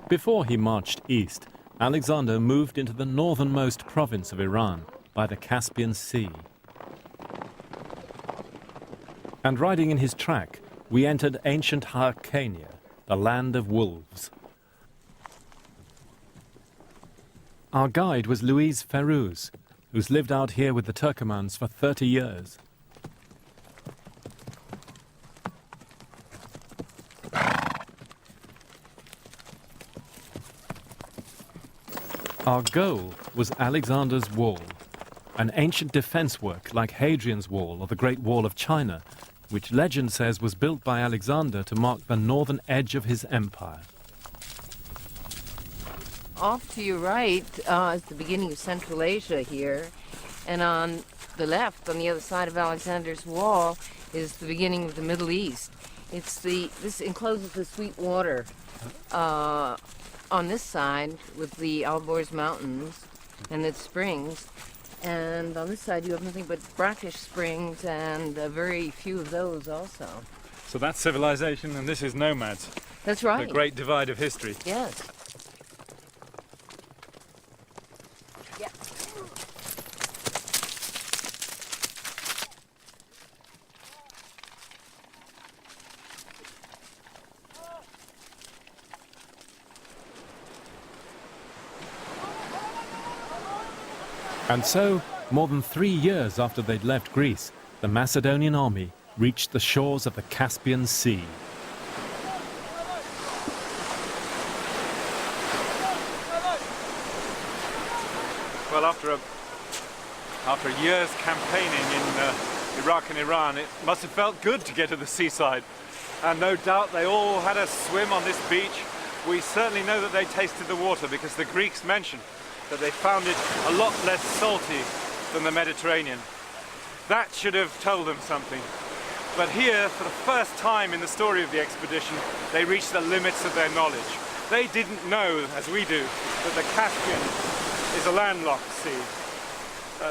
Before he marched east, Alexander moved into the northernmost province of Iran by the Caspian Sea. And riding in his track, we entered ancient Hyrcania, the land of wolves. Our guide was Louise Ferrouz, who's lived out here with the Turkomans for 30 years. Our goal was Alexander's Wall, an ancient defense work like Hadrian's Wall or the Great Wall of China, which legend says was built by Alexander to mark the northern edge of his empire. Off to your right is the beginning of Central Asia here, and on the left, on the other side of Alexander's Wall, is the beginning of the Middle East. This encloses the sweet water on this side with the Alborz Mountains and its springs, and on this side you have nothing but brackish springs and very few of those also. So that's civilization and this is nomads. That's right. The great divide of history. Yes. Yeah. And so, more than 3 years after they'd left Greece, the Macedonian army reached the shores of the Caspian Sea. Well, after a year's campaigning in Iraq and Iran, it must have felt good to get to the seaside. And no doubt they all had a swim on this beach. We certainly know that they tasted the water because the Greeks mentioned that they found it a lot less salty than the Mediterranean. That should have told them something. But here, for the first time in the story of the expedition, they reached the limits of their knowledge. They didn't know, as we do, that the Caspian is a landlocked sea.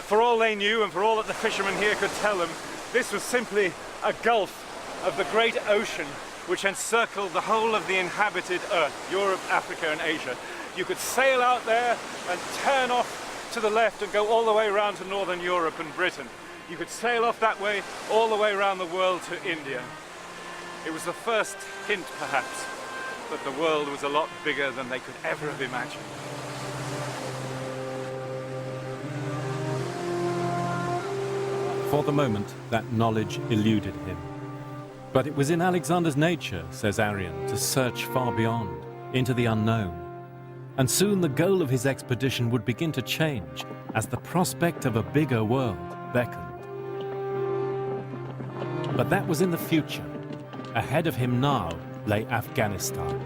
For all they knew and for all that the fishermen here could tell them, this was simply a gulf of the great ocean which encircled the whole of the inhabited earth, Europe, Africa and Asia. You could sail out there and turn off to the left and go all the way around to Northern Europe and Britain. You could sail off that way all the way around the world to India. It was the first hint, perhaps, that the world was a lot bigger than they could ever have imagined. For the moment, that knowledge eluded him. But it was in Alexander's nature, says Arrian, to search far beyond, into the unknown. And soon the goal of his expedition would begin to change as the prospect of a bigger world beckoned. But that was in the future. Ahead of him now lay Afghanistan.